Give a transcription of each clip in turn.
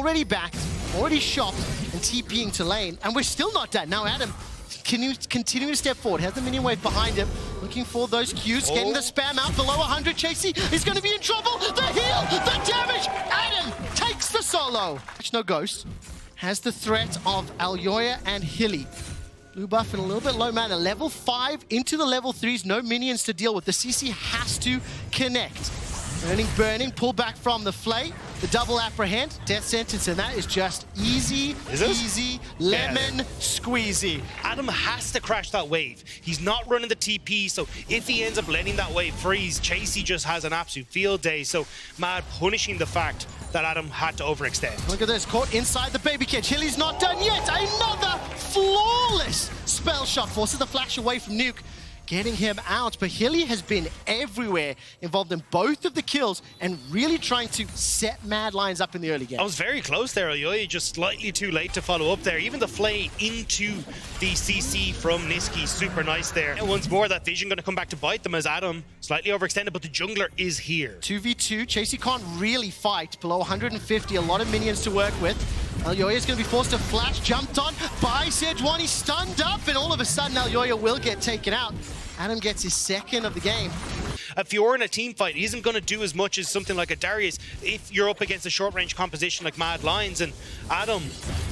already backed, already shot, and TPing to lane, and we're still not dead. Now Adam, can you continue to step forward? Has the minion wave behind him, looking for those Qs, getting the spam out below 100. Chasey is going to be in trouble. The heal, the damage. Adam takes the solo. No ghost. Has the threat of Alyoya and Hilly. Blue buff and a little bit low mana. Level 5 into the level 3s. No minions to deal with. The CC has to connect. Burning, pull back from the Flay. The double apprehend, death sentence, and that is just easy, easy, lemon squeezy. Adam has to crash that wave. He's not running the TP, so if he ends up letting that wave freeze, Chasey just has an absolute field day. So Mad punishing the fact that Adam had to overextend. Look at this, caught inside the baby cage. Hilly's not done yet. Another flawless spell shot forces the flash away from Nuke, getting him out, but Hilly has been everywhere, involved in both of the kills and really trying to set Mad Lions up in the early game. I was very close there, Alyoya, just slightly too late to follow up there. Even the Flay into the CC from Niski, super nice there. And once more, that vision going to come back to bite them as Adam slightly overextended, but the jungler is here. 2v2, Chasey can't really fight below 150, a lot of minions to work with. Alyoya is going to be forced to flash, jumped on by Sejuani, stunned up, and all of a sudden Alyoya will get taken out. Adam gets his second of the game. If you're in a team fight, he isn't going to do as much as something like a Darius if you're up against a short-range composition like Mad Lions, and Adam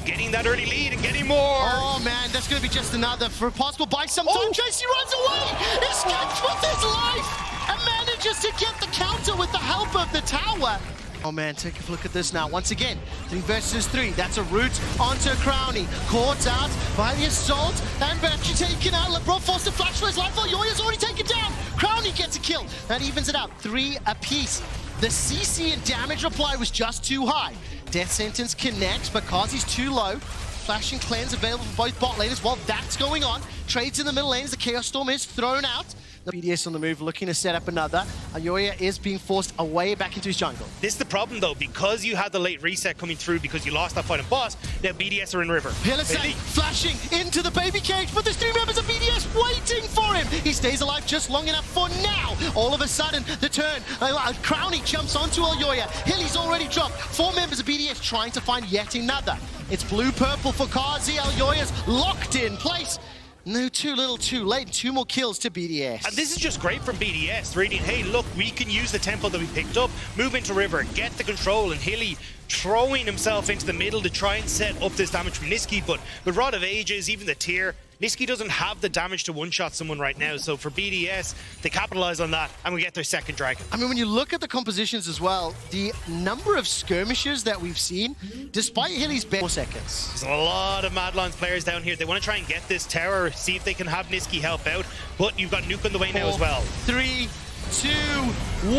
getting that early lead and getting more. Oh man, that's going to be just another for a possible buy sometime. Chasey runs away, escapes with his life, and manages to get the counter with the help of the tower. Oh man, take a look at this now. Once again, 3 versus 3. That's a route onto Crowny. Caught out by the assault, and Battery taken out. LeBron forced to flash for his life. Alyoya's already taken down. Crowny gets a kill. That evens it out. 3 apiece. The CC and damage reply was just too high. Death Sentence connects, but Kazi's too low. Flashing cleanse available for both bot laners. While that's going on, trades in the middle lane as the Chaos Storm is thrown out. The BDS on the move, looking to set up another. Alyoya is being forced away back into his jungle. This is the problem though, because you had the late reset coming through because you lost that fight in boss, now BDS are in river. Pilosay flashing into the baby cage, but there's 3 members of BDS waiting for him. He stays alive just long enough for now. All of a sudden, the turn. Crowny jumps onto Alyoya. Hilly's already dropped. 4 members of BDS trying to find yet another. It's blue-purple for Kazi. Alyoya's locked in place. No, too little, too late. 2 more kills to BDS. And this is just great from BDS, reading, hey, look, we can use the tempo that we picked up, move into river, get the control, and Hilly throwing himself into the middle to try and set up this damage from Niski, but with Rod of Ages, even the tier, Niski doesn't have the damage to one-shot someone right now, so for BDS, they capitalize on that, and we get their second dragon. I mean, when you look at the compositions as well, the number of skirmishes that we've seen, despite Hilly's 4 seconds. There's a lot of Mad Lions players down here. They want to try and get this tower, see if they can have Niski help out, but you've got Nuke on the way now as well. 3, 2, 1.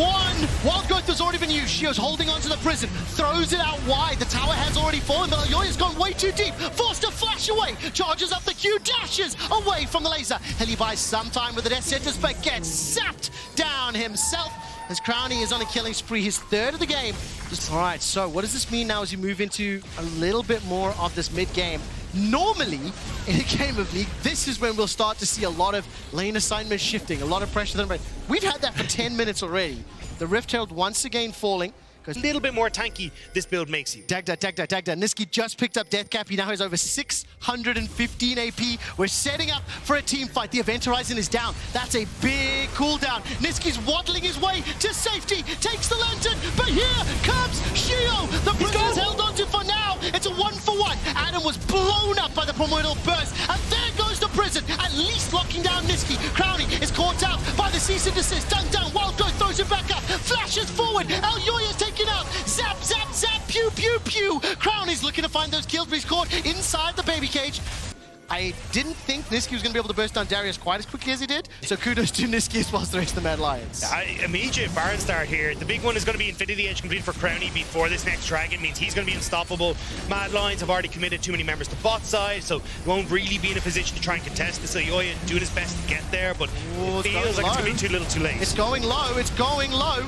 Wild Growth has already been used. Shio's holding onto the prison, throws it out wide. The tower has already fallen, but Alyoya's gone way too deep. Forced to flash away, charges up the Q, dashes away from the laser. Hilly buys some time with the death sentence, but gets zapped down himself as Crowny is on a killing spree, his 3rd of the game. All right, so what does this mean now as you move into a little bit more of this mid-game? Normally, in a game of League, this is when we'll start to see a lot of lane assignments shifting, a lot of pressure. We've had that for 10 minutes already. The Rift Herald once again falling. A little bit more tanky, this build makes you. Dagda. Niski just picked up Death Cap. He now has over 615 AP. We're setting up for a team fight. The Event Horizon is down. That's a big cooldown. Niski's waddling his way to safety. Takes the lantern, but here comes Shio. The prisoner's held onto for now. It's a 1-for-1. Adam was blown up by the Primordial Burst. And there goes the prison, at least locking down Niski. Crowny is caught out by the cease and desist. Down. Wild Growth throws it back up. Flashes forward. Alyoya's taken out. Zap, pew. Crowny's looking to find those kills, but he's caught inside the baby cage. I didn't think Niski was going to be able to burst down Darius quite as quickly as he did, so kudos to Niski as well as the rest of the Mad Lions. Immediate Baron Star here. The big one is going to be Infinity Edge complete for Crowny before this next dragon. Means he's going to be unstoppable. Mad Lions have already committed too many members to bot side, so he won't really be in a position to try and contest this. Alyoya doing his best to get there, but it feels like it's going to be too little too late. It's going low.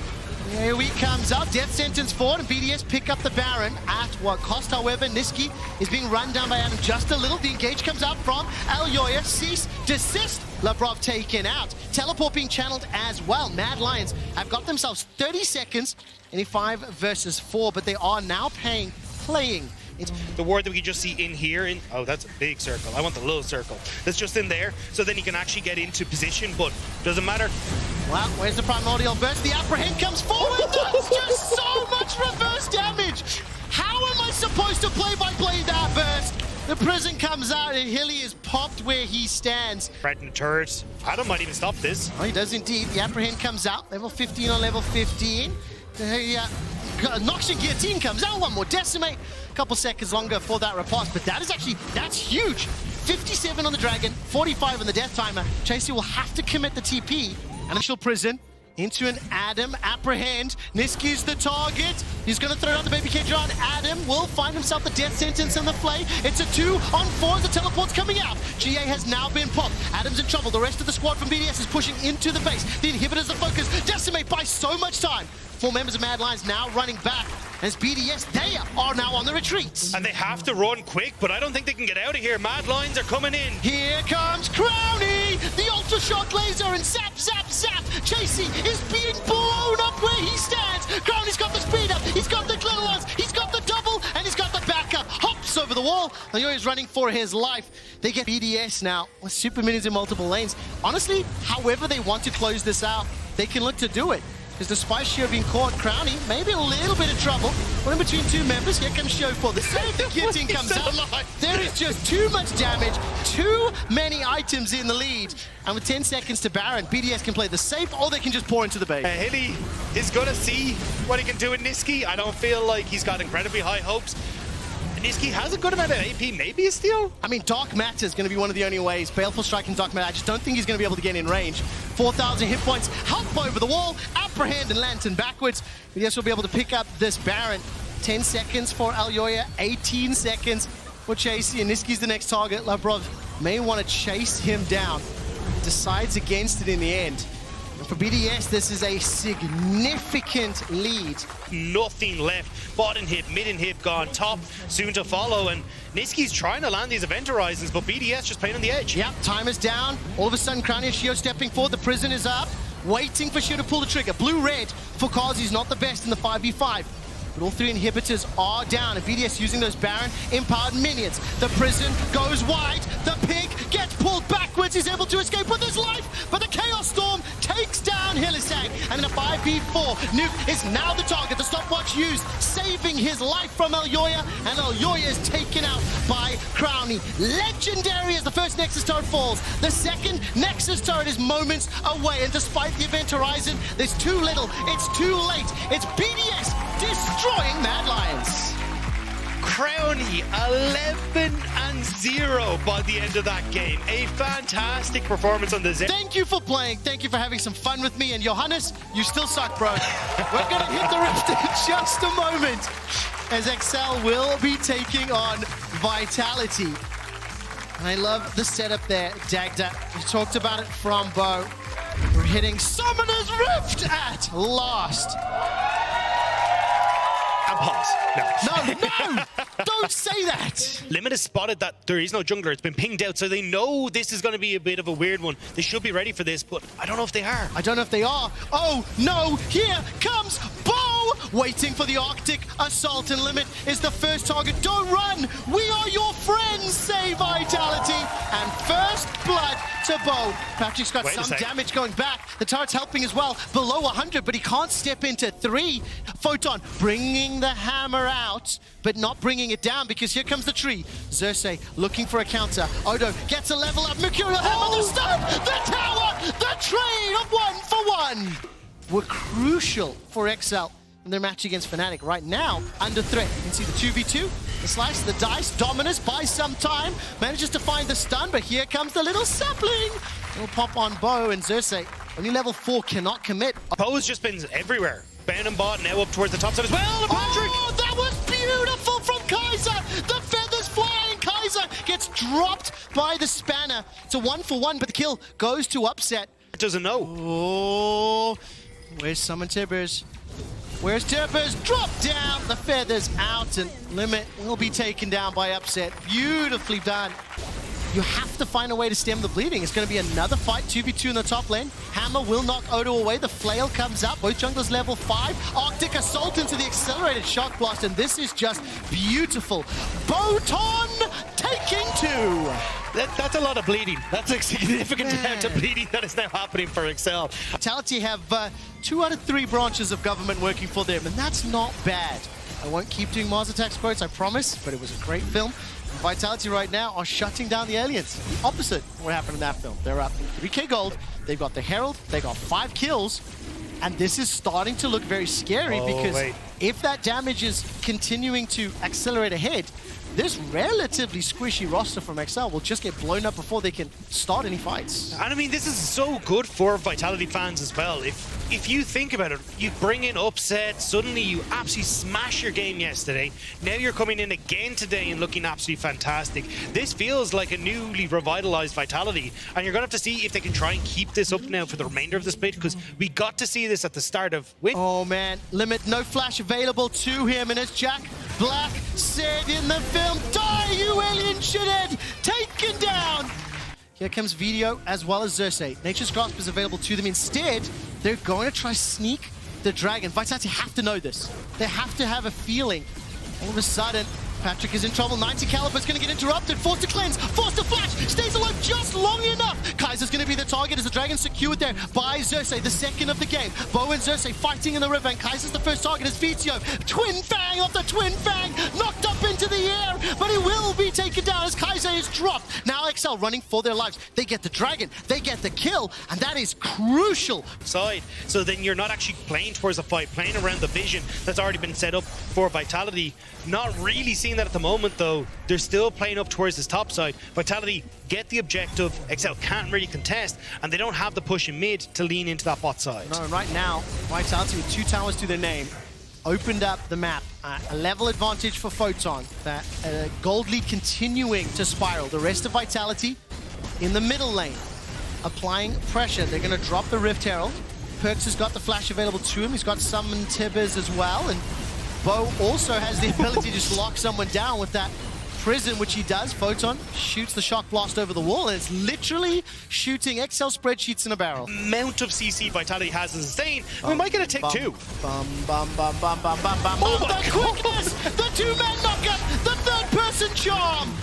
Here he comes up, death sentence forward, and BDS pick up the Baron at what cost. However, Niski is being run down by Adam just a little. The engage comes out from Alyoya. Cease, desist. Labrov taken out. Teleport being channeled as well. Mad Lions have got themselves 30 seconds in a 5 versus 4, but they are now paying playing. The ward that we can just see in here, oh, that's a big circle. I want the little circle that's just in there, so then he can actually get into position, but doesn't matter. Well, where's the primordial burst? The apprehend comes forward. That's just so much reverse damage. How am I supposed to play-by-play that burst? The prison comes out and Hilly is popped where he stands. Right in the turret. Adam might even stop this. Oh, he does indeed. The apprehend comes out. Level 15 on level 15. Noxian Guillotine comes out. One more decimate. A couple seconds longer for that riposte, but that's huge. 57 on the Dragon, 45 on the Death Timer. Chasey will have to commit the TP. Initial prison into an Adam. Apprehend. Niski's the target. He's going to throw down the baby cage on. Adam will find himself the death sentence in the flay. It's a 2-on-4 as the teleport's coming out. GA has now been popped. Adam's in trouble. The rest of the squad from BDS is pushing into the base. The inhibitors are focused. Decimate by so much time. 4 members of Mad Lions now running back. As BDS, they are now on the retreat. And they have to run quick, but I don't think they can get out of here. Mad Lions are coming in. Here comes Crowny! The Ultra Shock Laser and zap, zap, zap! Chasey is being blown up where he stands! Crowny's got the speed up, he's got the glitter ones, he's got the double, and he's got the backup. Hops over the wall. Leoy is running for his life. They get BDS now with super minions in multiple lanes. Honestly, however they want to close this out, they can look to do it. Because despite Shio being caught, Crowny maybe a little bit of trouble. One in between 2 members. Here comes Shio for the save. The guillotine comes out. There is just too much damage, too many items in the lead. And with 10 seconds to Baron, BDS can play the safe or they can just pour into the base. Hilly is going to see what he can do with Niski. I don't feel like he's got incredibly high hopes. Niski has a good amount of AP, maybe a steal? I mean, Dark Matter is going to be one of the only ways. Baleful Strike and Dark Matter, I just don't think he's going to be able to get in range. 4,000 hit points, help over the wall, apprehend and lantern backwards. BDS will be able to pick up this Baron. 10 seconds for Alyoya, 18 seconds for Chasey, and Niski's the next target. Labrov may want to chase him down. Decides against it in the end. And for BDS, this is a significant lead. Nothing left. Bot inhib, mid inhib gone, top soon to follow, and Niski's trying to land these event horizons, but BDS just playing on the edge. Yep, time is down. All of a sudden, Crowny and Shio stepping forward. The prison is up, waiting for Shio to pull the trigger. Blue-red for Kazi's not the best in the 5v5. But all 3 inhibitors are down, and BDS using those Baron empowered minions. The prison goes wide, the pig gets pulled backwards, he's able to escape with his life, but the Chaos Storm takes down Hillisang, and in a 5v4, Nuke is now the target, the stopwatch used, saving his life from Alyoya, and Alyoya is taken out by Crowny. Legendary as the first Nexus turret falls. The second Nexus turret is moments away, and despite the event horizon, there's too little, it's too late. It's BDS destroying Mad Lions. Crowny 11-0 by the end of that game. A fantastic performance on the Zen. Thank you for playing. Thank you for having some fun with me. And Johannes, you still suck, bro. We're going to hit the rift in just a moment as Excel will be taking on Vitality. And I love the setup there, Dagda. We talked about it from Bo. We're hitting Summoner's Rift at last. Pause. No, don't say that. Limit has spotted that there is no jungler. It's been pinged out, so they know this is going to be a bit of a weird one. They should be ready for this, but I don't know if they are. I don't know if they are. Oh, no, here comes Bo! Waiting for the Arctic Assault, and Limit is the first target. Don't run! We are your friends, say Vitality. And first blood to Bo. Patrick's got some damage going back. The turret's helping as well. Below 100, but he can't step into 3. Photon bringing the hammer out, but not bringing it down because here comes the tree. Xerxes looking for a counter. Odo gets a level up. Mercurial hammer, the stun, the tower, the trade of 1 for 1 were crucial for XL in their match against Fnatic. Right now, under threat. You can see the 2v2, the slice, the dice. Dominus buys some time, manages to find the stun, but here comes the little sapling. It'll pop on Bo, and Xerxes, only level 4, cannot commit. Bo's just been everywhere. Ban and bot now up towards the top side as well. Patrick! Oh, that was beautiful from Kaiser. The feathers flying. Kaiser gets dropped by the spanner. It's a 1 for 1, but the kill goes to Upset. It doesn't know. Oh, where's Summon Tibbers? Where's Tibbers? Drop down. The feathers out, and Limit will be taken down by Upset. Beautifully done. You have to find a way to stem the bleeding. It's going to be another fight, 2v2 in the top lane. Hammer will knock Odo away. The flail comes up. Both junglers level 5. Arctic Assault into the accelerated shock blast, and this is just beautiful. Boton taking 2. That's a lot of bleeding. That's a significant amount of bleeding that is now happening for Excel. Vitality have 2 out of 3 branches of government working for them, and that's not bad. I won't keep doing Mars Attacks quotes, I promise, but it was a great film. Vitality right now are shutting down the aliens. The opposite of what happened in that film. They're up 3k gold, they've got the Herald, they got 5 kills, and this is starting to look very scary because if that damage is continuing to accelerate ahead, this relatively squishy roster from XL will just get blown up before they can start any fights. And I mean, this is so good for Vitality fans as well. If you think about it, you bring in upset, suddenly you absolutely smash your game yesterday. Now you're coming in again today and looking absolutely fantastic. This feels like a newly revitalized Vitality, and you're going to have to see if they can try and keep this up now for the remainder of the split, because we got to see this at the start of Win. Oh man, Limit, no flash available to him, and it's Jack Black said in the film, "Die, you alien shithead!" Taken down! Here comes Video as well as Xerxes. Nature's Grasp is available to them. Instead, they're going to try sneak the dragon. Vitality have to know this. They have to have a feeling. All of a sudden, Patrick is in trouble. 90 caliber is going to get interrupted. Forced to cleanse, forced to flash, stays alive just long enough. Kaiser's going to be the target as the dragon secured there by Xerxes, the second of the game. Bo and Xerxes fighting in the river, and Kaiser's the first target as Vizio. Twin Fang after Twin Fang, knocked up into the air, but he will be taken down as Kaiser is dropped. Now XL running for their lives. They get the dragon, they get the kill, and that is crucial. Side, so then you're not actually playing towards the fight, playing around the vision that's already been set up for Vitality. Not really seeing that at the moment though. They're still playing up towards this top side. Vitality get the objective, XL can't really contest, and they don't have the push in mid to lean into that bot side. No, and right now, Vitality with 2 towers to their name, opened up the map. A level advantage for Photon. That gold lead continuing to spiral. The rest of Vitality in the middle lane, applying pressure. They're going to drop the Rift Herald. Perks has got the flash available to him. He's got Summon Tibbers as well, and Bo also has the ability to just lock someone down with that prison, which he does. Photon shoots the shock blast over the wall, and it's literally shooting Excel spreadsheets in a barrel. Amount of CC Vitality has is insane. We might get a take 2. Oh, the quickness! The 2-man knockup! The third-person charm!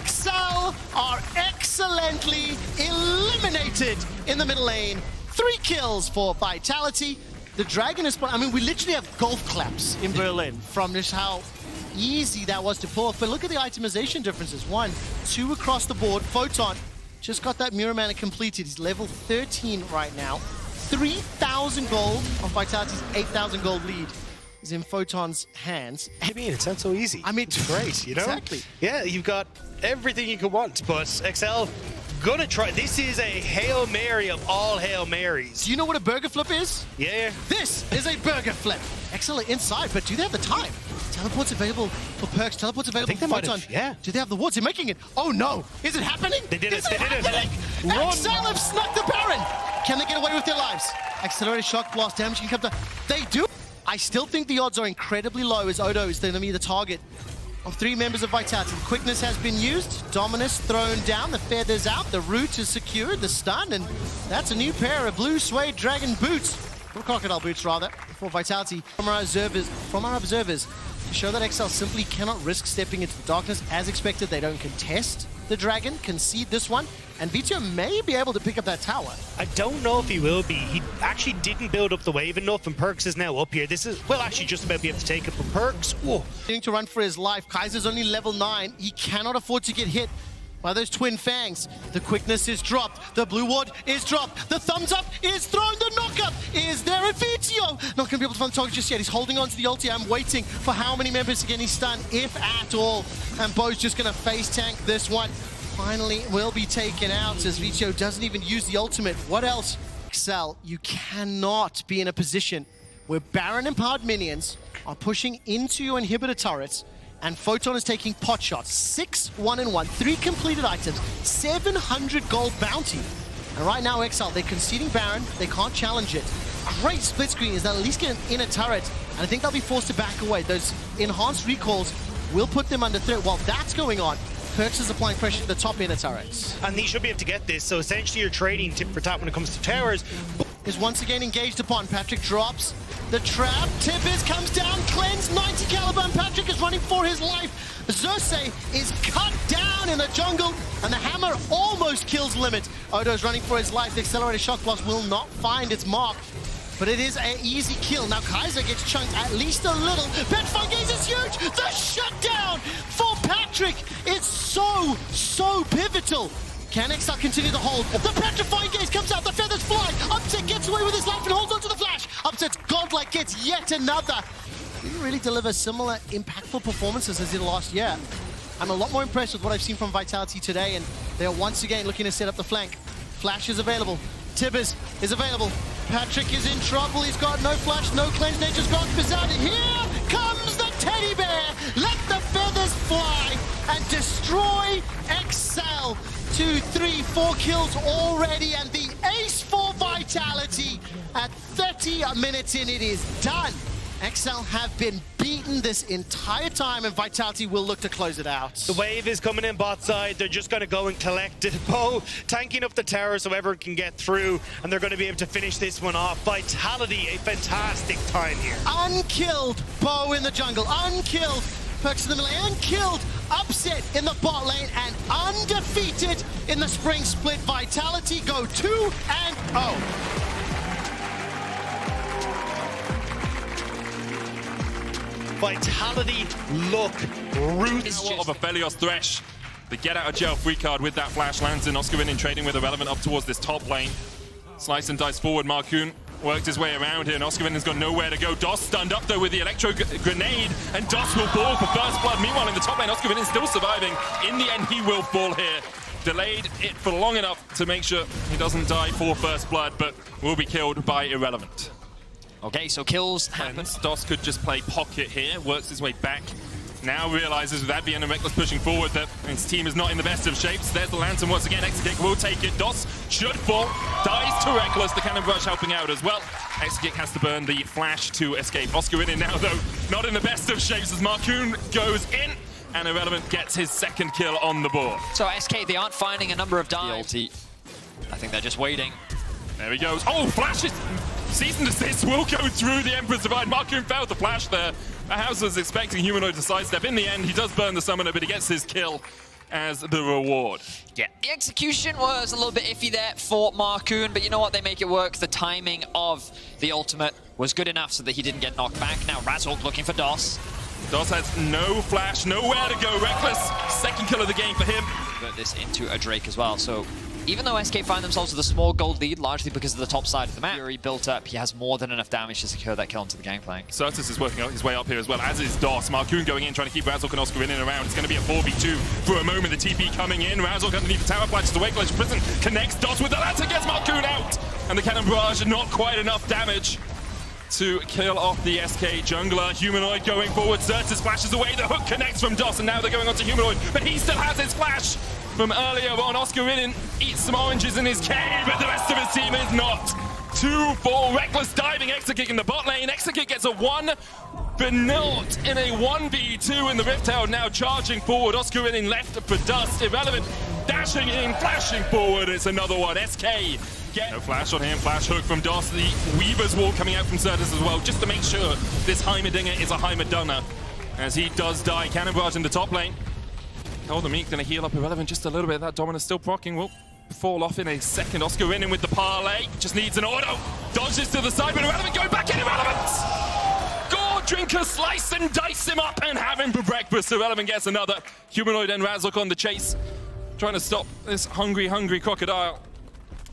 XL are excellently eliminated in the middle lane. 3 kills for Vitality. The dragon is... I mean, we literally have golf claps in Berlin from just how easy that was to pull off. But look at the itemization differences. 1, 2 across the board. Photon just got that Mirror Mana completed. He's level 13 right now. 3,000 gold of Vitality's 8,000 gold lead is in Photon's hands. I mean, it sounds so easy. I mean, it's great, you know? Exactly. Yeah, you've got everything you could want, but XL gonna try. This is a Hail Mary of all Hail Marys. Do you know what a burger flip is? Yeah. This is a burger flip. XL are inside, but do they have the time? Teleport's available for Perks. Teleport's available for Photon. Yeah. Do they have the wards? They're making it. Oh no! Is it happening? They did it. They did it. XL have snuck the Baron. Can they get away with their lives? Accelerated shock blast damage can come down. They do. I still think the odds are incredibly low as Odo is going to be the target of 3 members of Vitality. Quickness has been used, Dominus thrown down, the feathers out, the root is secured, the stun, and that's a new pair of blue suede dragon boots, or crocodile boots rather, for Vitality. From our observers, to show that XL simply cannot risk stepping into the darkness as expected. They don't contest the dragon, concede this one, and Vito may be able to pick up that tower. I don't know if he will be. He actually didn't build up the wave enough, and Perks is now up here. This is, well, actually just about be able to take it from Perks. Whoa. Needing to run for his life. Kaiser's only level 9. He cannot afford to get hit by those twin fangs. The quickness is dropped. The blue ward is dropped. The thumbs up is thrown. The knockup is there at Vizio. Not going to be able to find the target just yet. He's holding on to the ulti. I'm waiting for how many members to get his stun, if at all. And Bo's just going to face tank this one. Finally will be taken out as Vizio doesn't even use the ultimate. What else? XL, you cannot be in a position where Baron empowered minions are pushing into your inhibitor turrets, and Photon is taking pot shots. 6 1-1, 3 completed items, 700 gold bounty. And right now, XL, they're conceding Baron. They can't challenge it. Great split screen is that at least get an inner turret, and I think they'll be forced to back away. Those enhanced recalls will put them under threat. While that's going on, Perks is applying pressure to the top inner turrets. And they should be able to get this, so essentially you're trading tip for tap when it comes to towers. Is once again engaged upon. Patrick drops the trap. Tibbers comes down. Cleanse 90 caliber. And Patrick is running for his life. Xerxes is cut down in the jungle. And the hammer almost kills Limit. Odo is running for his life. The accelerated shock blast will not find its mark. But it is an easy kill. Now Kaiser gets chunked at least a little. Petrifying Gaze is huge. The shutdown for Patrick. It's so pivotal. Can XL continue to hold? The Petrifying Gaze comes out, the feathers fly. Upset gets away with his life and holds on to the flash. Upset's godlike gets yet another. Didn't really deliver similar impactful performances as he did last year. I'm a lot more impressed with what I've seen from Vitality today, and they are once again looking to set up the flank. Flash is available. Tibbers is available. Patrick is in trouble. He's got no flash, no cleanse. Nature's gone bizarre. Here comes the teddy bear. Let the feathers fly and destroy XL. 2, 3, 4 kills already, and the ace for Vitality. At 30 minutes in, it is done. XL have been beaten this entire time, and Vitality will look to close it out. The wave is coming in bot side. They're just going to go and collect it. Bo tanking up the tower so everyone can get through, and they're going to be able to finish this one off. Vitality, a fantastic time here. Unkilled Bo in the jungle. Unkilled Perks in the middle. Unkilled Upset in the bot lane, and undefeated in the spring split. Vitality go 2-0. Vitality look ruthless. Of a Felios Thresh. The get out of jail free card with that flash lands in. Oscarwin in trading with Irrelevant up towards this top lane. Slice and dice forward. Marcoon worked his way around here, and Oscarwin has got nowhere to go. Doss stunned up though with the electro grenade, and Doss will fall for first blood. Meanwhile, in the top lane, Oscarwin is still surviving. In the end, he will fall here. Delayed it for long enough to make sure he doesn't die for first blood, but will be killed by Irrelevant. Okay, so kills happen. Doss could just play pocket here, works his way back. Now realizes with that being a Reckless pushing forward that his team is not in the best of shapes. There's the lantern once again. Exekick will take it. Doss should fall. Dies to Reckless. The cannon brush helping out as well. Exekick has to burn the flash to escape. Oscar in now though, not in the best of shapes as Marcoon goes in. And Irrelevant gets his second kill on the board. So SK, they aren't finding a number of dives. I think they're just waiting. There he goes. Oh, flashes! Cease and desist will go through the Emperor's Divide. Marcoon failed the flash there. House was expecting Humanoid to sidestep. In the end, he does burn the summoner, but he gets his kill as the reward. Yeah, the execution was a little bit iffy there for Marcoon, but you know what? They make it work. The timing of the ultimate was good enough so that he didn't get knocked back. Now Razork looking for Doss. Doss has no flash, nowhere to go. Reckless, second kill of the game for him. Put this into a Drake as well, so even though SK find themselves with a small gold lead, largely because of the top side of the map, Fury built up, he has more than enough damage to secure that kill into the gangplank. Certus is working his way up here as well, as is Doss. Marcoon going in, trying to keep Razork and Oscar in and around. It's going to be a 4v2 for a moment. The TP coming in. Razork underneath the tower, flashes away. Glitch Prison connects Doss with the lantern, gets Marcoon out. And the cannon barrage, not quite enough damage to kill off the SK jungler. Humanoid going forward. Certus flashes away. The hook connects from Doss, and now they're going on to Humanoid. But he still has his flash from earlier on. Oscar Rinin eats some oranges in his cave, but the rest of his team is not. 2-4, Reckless diving, Exekick in the bot lane. Exekick gets a 1, but not in a 1v2 in the Rift Tower. Now charging forward. Oscar Rinin left for Dust. Irrelevant dashing in, flashing forward. It's another one. SK get no flash on him. Flash hook from Doss. The Weaver's Wall coming out from Certus as well, just to make sure this Heimerdinger is a Heimerdunner. As he does die. Cannon barrage in the top lane. Cold Meek gonna heal up Irrelevant just a little bit. That Dominus still proccing, will fall off in a second. Oscar in with the parlay, just needs an auto. Dodges to the side, but Irrelevant going back in. Irrelevant! Gore Drinker slice and dice him up and have him for breakfast. Irrelevant gets another. Humanoid and Razork on the chase, trying to stop this hungry crocodile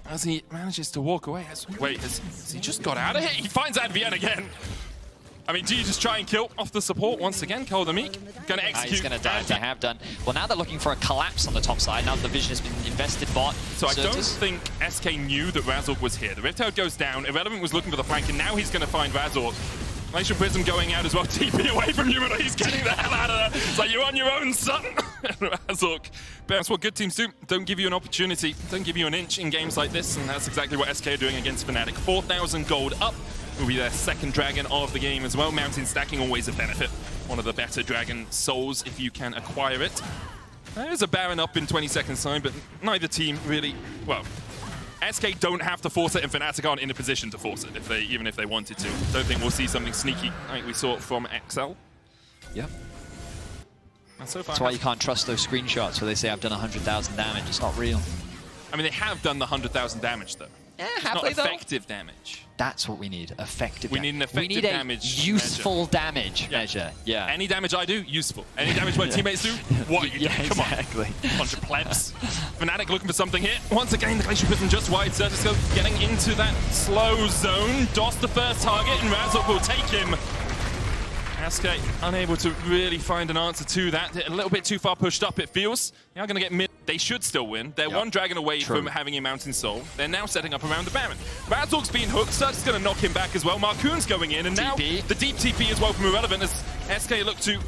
as he manages to walk away. Wait, has he just got out of here? He finds Advienne again. I mean, do you just try and kill off the support once again? Cold Meek gonna execute. He's gonna die. They have done. Well, now they're looking for a collapse on the top side. Now the vision has been invested bot. So I don't think SK knew that Razork was here. The Rift Tower goes down. Irrelevant was looking for the flank, and now he's gonna find Razork. Glacial Prism going out as well. TP away from Humanoid. He's getting the hell out of there. It's like, you're on your own, son. Razork. But that's what good teams do. Don't give you an opportunity. Don't give you an inch in games like this, and that's exactly what SK are doing against Fnatic. 4,000 gold up. Will be their second dragon of the game as well. Mountain stacking always a benefit. One of the better dragon souls if you can acquire it. There's a Baron up in 20 seconds time, but neither team really, well, SK don't have to force it, and Fnatic aren't in a position to force it, even if they wanted to. Don't think we'll see something sneaky like we saw from XL. Yep. And so far, That's why you can't trust those screenshots where they say I've done 100,000 damage. It's not real. I mean, they have done the 100,000 damage, though. Yeah, it's have not they, though? effective damage. That's what we need. Effective We damage. need an effective damage useful damage measure. Yeah. Any damage I do, useful. Any damage my teammates do, what you do. Come exactly. on. Bunch of plebs. Fnatic looking for something here. Once again, the Glacier Prism just wide. Certisco getting into that slow zone. DOS the first target, and Razok will take him. SK unable to really find an answer to that. A little bit too far pushed up, it feels. They are going to get mid. They should still win. They're one dragon away from having a Mountain Soul. They're now setting up around the Baron. Razork's being hooked. Surge is going to knock him back as well. Marcoon's going in, and now the deep TP as well from Irrelevant as SK look to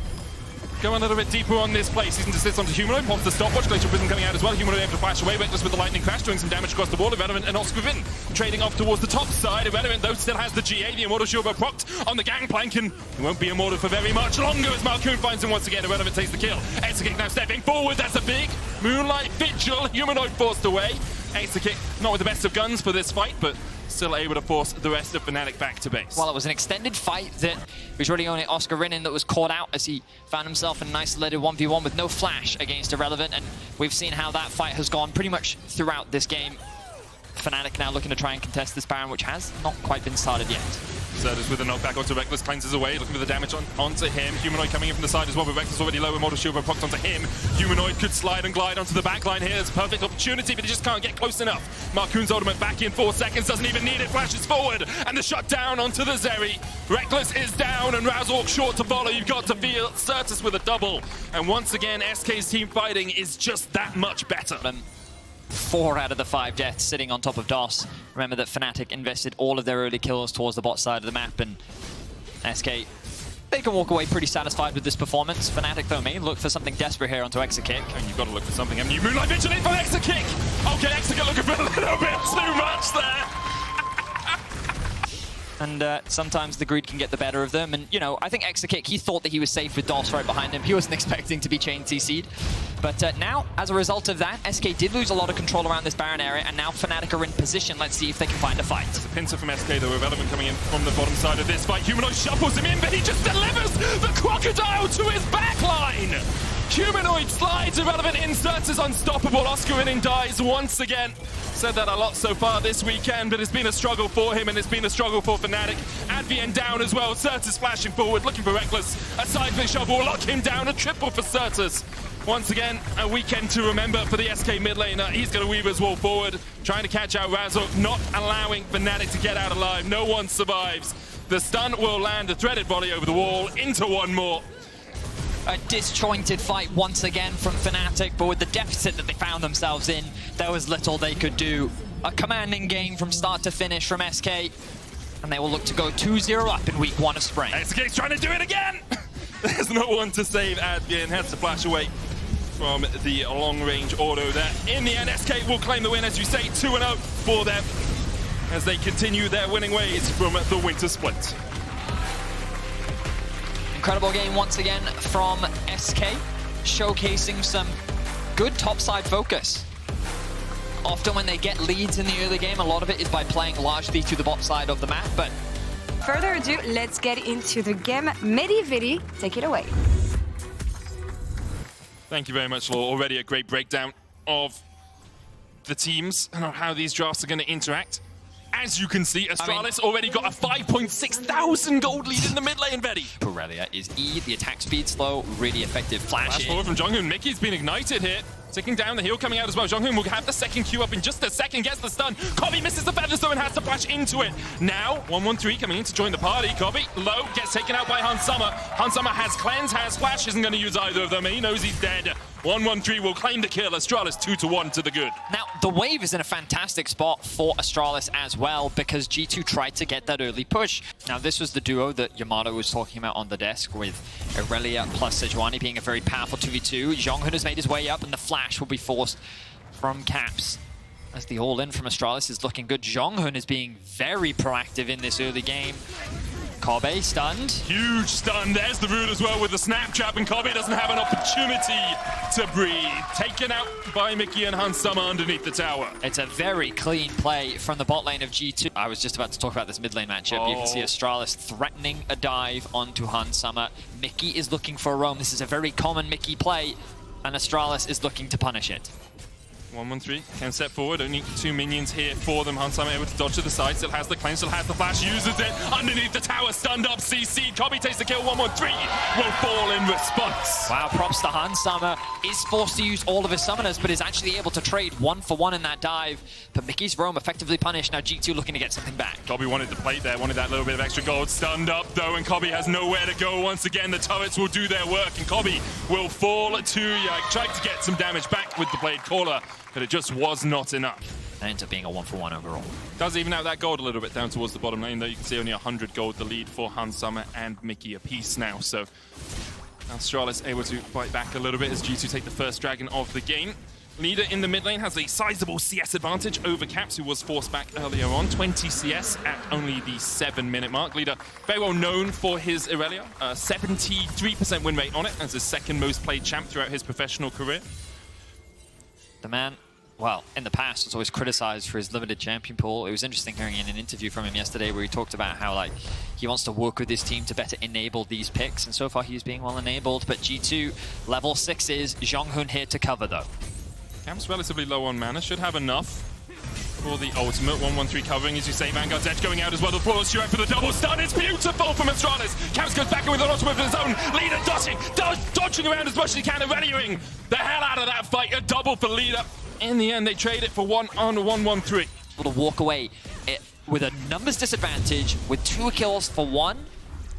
go a little bit deeper on this place. Season to sit onto Humanoid, pops the stopwatch. Glacier Prism coming out as well. Humanoid able to flash away. Reckless with the lightning crash, doing some damage across the wall. Irrelevant and Oscar Vin trading off towards the top side. Irrelevant, though, still has the GA. The Immortal Shield procced on the gangplank, and he won't be immortal for very much longer as Marcoon finds him once again. Irrelevant takes the kill. Exakick now stepping forward. That's a big Moonlight Vigil. Humanoid forced away. Exakick not with the best of guns for this fight, but still able to force the rest of Fnatic back to base. Well, it was an extended fight that was really only Oscar Rinin that was caught out as he found himself in an isolated 1v1 with no flash against Irrelevant, and we've seen how that fight has gone pretty much throughout this game. Fnatic now looking to try and contest this Baron, which has not quite been started yet. Zerdas with a knockback onto Reckless, cleanses away, looking for the damage onto him. Humanoid coming in from the side as well, but Reckless already low. Immortal Shield procced onto him. Humanoid could slide and glide onto the backline here. It's a perfect opportunity, but he just can't get close enough. Marcoon's ultimate back in 4 seconds, doesn't even need it, flashes forward, and the shutdown onto the Zeri. Reckless is down, and Razork short to follow. You've got to feel Certus with a double. And once again, SK's team fighting is just that much better. 4 out of the 5 deaths sitting on top of DOS. Remember that Fnatic invested all of their early kills towards the bot side of the map, and SK, they can walk away pretty satisfied with this performance. Fnatic, though, may look for something desperate here onto Exakick. And you've got to look for something, haven't you? Moonlight Vigil in for Exakick! Okay, Exakick looking for a little bit too much there! And sometimes the greed can get the better of them. And, you know, I think Exakick, he thought that he was safe with DOS right behind him. He wasn't expecting to be chain CC'd. But now, as a result of that, SK did lose a lot of control around this Baron area, and now Fnatic are in position. Let's see if they can find a fight. There's a pincer from SK, though, Irrelevant coming in from the bottom side of this fight. Humanoid shuffles him in, but he just delivers the crocodile to his backline! Humanoid slides, Irrelevant inserts is unstoppable. Oscar Rinin dies once again. Said that a lot so far this weekend, but it's been a struggle for him, and it's been a struggle for Fnatic. Advian down as well. Certus flashing forward, looking for Reckless. A side flick shove will lock him down. A triple for Certus. Once again, a weekend to remember for the SK mid laner. He's going to weave his wall forward, trying to catch out Razork, not allowing Fnatic to get out alive. No one survives. The stun will land a threaded volley over the wall into one more. A disjointed fight once again from Fnatic, but with the deficit that they found themselves in, there was little they could do. A commanding game from start to finish from SK, and they will look to go 2-0 up in week 1 of Spring. SK's trying to do it again! There's no one to save Advian, has to flash away from the long-range auto there. In the end, SK will claim the win, as you say, 2-0 for them, as they continue their winning ways from the winter split. Incredible game once again from SK, showcasing some good topside focus. Often when they get leads in the early game, a lot of it is by playing largely to the bot side of the map, but... Further ado, let's get into the game. Mediviri, take it away. Thank you very much, Law. Already a great breakdown of the teams and how these drafts are going to interact. As you can see, Astralis already got a 5,600 gold lead in the mid lane, Betty. Purelia is E, the attack speed slow, really effective flash forward from Jonghoon. Mickey's been ignited here. Ticking down, the heal coming out as well. Jonghoon will have the second Q up in just a second, gets the stun. Kobe misses the feather zone and has to flash into it. Now, 113 coming in to join the party. Kobe, low, gets taken out by Hansama. Hansama has cleanse, has flash, isn't going to use either of them. He knows he's dead. 113 will claim the kill. Astralis 2-1 to the good. Now, the wave is in a fantastic spot for Astralis as well, because G2 tried to get that early push. Now, this was the duo that Yamato was talking about on the desk, with Aurelia plus Sejuani being a very powerful 2v2. Jonghoon has made his way up, and the flash will be forced from Caps. As the all-in from Astralis is looking good. Jonghoon is being very proactive in this early game. Kobe stunned. Huge stun. There's the root as well with the snap trap, and Kobe doesn't have an opportunity to breathe. Taken out by Mickey and Hansama underneath the tower. It's a very clean play from the bot lane of G2. I was just about to talk about this mid lane matchup. You can see Astralis threatening a dive onto Hansama. Mickey is looking for a roam. This is a very common Mickey play, and Astralis is looking to punish it. 1-1-3 can step forward, only 2 minions here for them. Hansama able to dodge to the side, still has the claim, still has the flash, uses it underneath the tower, stunned up CC. Kobe takes the kill, 1-1-3 will fall in response. Wow, props to Hansama. Is forced to use all of his summoners, but is actually able to trade 1-for-1 in that dive. But Mickey's roam effectively punished. Now G2 looking to get something back. Kobe wanted the plate there, wanted that little bit of extra gold, stunned up though, and Kobe has nowhere to go once again. The turrets will do their work, and Kobe will fall to Yike. Tried to get some damage back with the blade caller, but it just was not enough. That ends up being a 1-for-1 overall. Does even out that gold a little bit down towards the bottom lane, though. You can see only 100 gold, the lead for Hansama and Mickey apiece now. So Astralis able to fight back a little bit as G2 take the first dragon of the game. Leader in the mid lane has a sizable CS advantage over Caps, who was forced back earlier on. 20 CS at only the 7-minute mark. Leader very well known for his Irelia. 73% win rate on it as his second most played champ throughout his professional career. The man, well, in the past, was always criticized for his limited champion pool. It was interesting hearing in an interview from him yesterday where he talked about how, like, he wants to work with his team to better enable these picks, and so far he's being well enabled. But G2, level 6 is Zhonghun here to cover, though. Camp's relatively low on mana, should have enough for the ultimate. 1-1-3 covering, as you say. Vanguard's edge going out as well. The floor is straight for the double stun. It's beautiful from Astralis. Camps goes back in with an ultimate of his own. Leader dodging around as much as he can and readying the hell out of that fight. A double for Leader. In the end, they trade it for 1-on-1-1-3. Able to walk away with a numbers disadvantage with 2 kills for 1,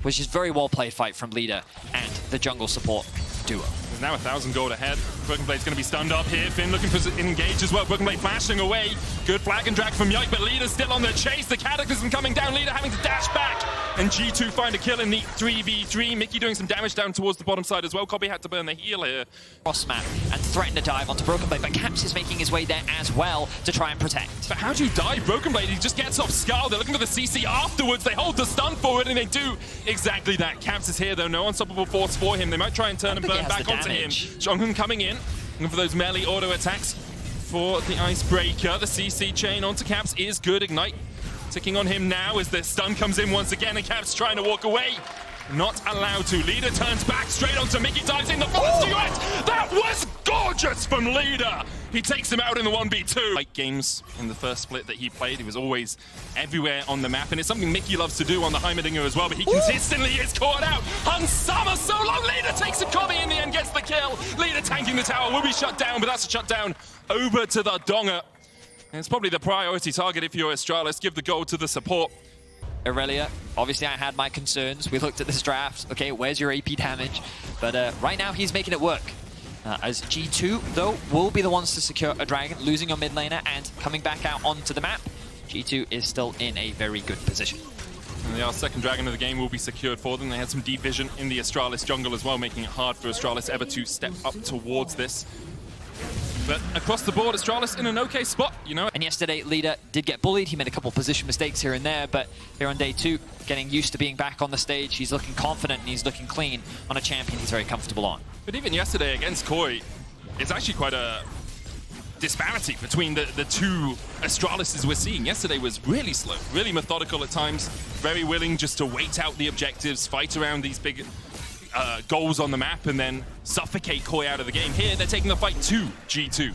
which is very well played fight from Leader and the jungle support duo. There's now 1,000 gold ahead. Broken Blade's going to be stunned up here. Finn looking for an engage as well. Broken Blade flashing away. Good flag and drag from Yike, but Leader's still on the chase. The Cataclysm coming down. Leader having to dash back. And G2 find a kill in the 3v3. Mickey doing some damage down towards the bottom side as well. Kobe had to burn the heal here. Cross map and threaten to dive onto Broken Blade, but Caps is making his way there as well to try and protect. But how do you dive Broken Blade? He just gets off Scarl. They're looking for the CC afterwards. They hold the stun forward and they do exactly that. Caps is here though. No unstoppable force for him. They might try and turn and burn back onto him. Zhonghun coming in, looking for those melee auto attacks for the Icebreaker. The CC chain onto Caps is good. Ignite ticking on him now as the stun comes in once again, and Caps trying to walk away. Not allowed to. Leader turns back straight onto Mickey, dives in the first duet. That was gorgeous from Leader. He takes him out in the 1v2. Like games in the first split that he played, he was always everywhere on the map, and it's something Mickey loves to do on the Heimerdinger as well, but he consistently is caught out. Hansama so long. Leader takes a Kobe in the end, gets the kill. Leader tanking the tower, will be shut down, but that's a shutdown over to the Donger. And it's probably the priority target if you're Astralis. Give the gold to the support. Irelia, obviously I had my concerns. We looked at this draft. Okay, where's your AP damage? But right now he's making it work. As G2, though, will be the ones to secure a dragon, losing your mid laner and coming back out onto the map. G2 is still in a very good position. And the second dragon of the game will be secured for them. They had some deep vision in the Astralis jungle as well, making it hard for Astralis ever to step up towards this. But across the board, Astralis in an okay spot, you know. And yesterday, Leader did get bullied. He made a couple position mistakes here and there, but here on day 2, getting used to being back on the stage, he's looking confident and he's looking clean on a champion he's very comfortable on. But even yesterday against Koi, it's actually quite a disparity between the two Astralises we're seeing. Yesterday was really slow, really methodical at times, very willing just to wait out the objectives, fight around these big goals on the map, and then suffocate Koi out of the game. Here, they're taking the fight to G2.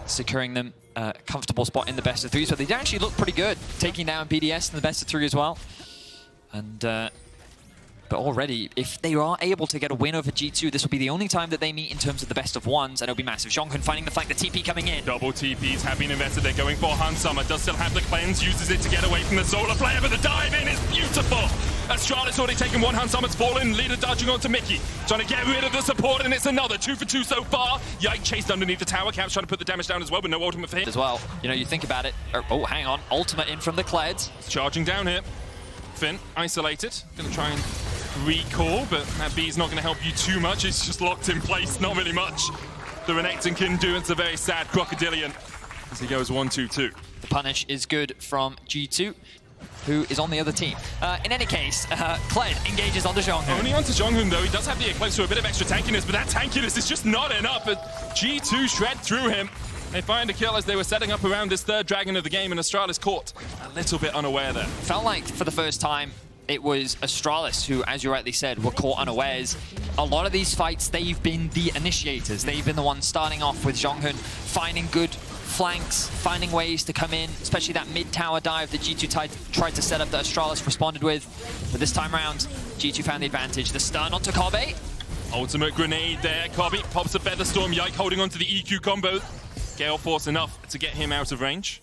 Securing them a comfortable spot in the best of 3s, but they actually look pretty good, taking down BDS in the best of 3 as well. And but already, if they are able to get a win over G2, this will be the only time that they meet in terms of the best of 1s, and it'll be massive. Zhonghun finding the flank, the TP coming in. Double TPs have been invested. They're going for Hansama. Does still have the cleanse, uses it to get away from the solar flare, but the dive in is beautiful. Astralis already taken 1, Hansama's fallen. Leader dodging onto Mickey, trying to get rid of the support, and it's another 2 for 2 so far. Yike chased underneath the tower. Caps trying to put the damage down as well, but no ultimate for him. As well, you know, you think about it. Oh, hang on. Ultimate in from the Kleds. It's charging down here. Finn, isolated. Gonna try and recall, but that B's not gonna help you too much. It's just locked in place, not really much the Renekton can do. It's a very sad Crocodilian as he goes 1-2-2. The punish is good from G2. who is on the other team. In any case, Kled engages onto Zhonghoon. Only onto Zhonghoon though. He does have the Eclipse for a bit of extra tankiness, but that tankiness is just not enough. G2 shred through him. They find a kill as they were setting up around this third dragon of the game, and Astralis caught a little bit unaware there. Felt like for the first time, it was Astralis who, as you rightly said, were caught unawares. A lot of these fights, they've been the initiators. They've been the ones starting off with Zhonghoon, finding good flanks, finding ways to come in, especially that mid-tower dive that G2 tried to set up that Astralis responded with. But this time around, G2 found the advantage. The stun onto Kobe. Ultimate grenade there. Kobe pops a Featherstorm. Yike holding onto the EQ combo. Gale Force enough to get him out of range.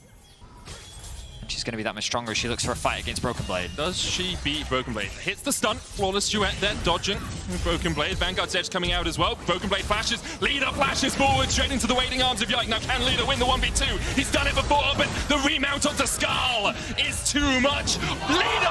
She's going to be that much stronger as she looks for a fight against Broken Blade. Does she beat Broken Blade? Hits the stun. Flawless duet there, dodging Broken Blade. Vanguard's edge coming out as well. Broken Blade flashes. Leader flashes forward, straight into the waiting arms of Yike. Now can Leader win the 1v2? He's done it before, but the remount onto Skull is too much. Leader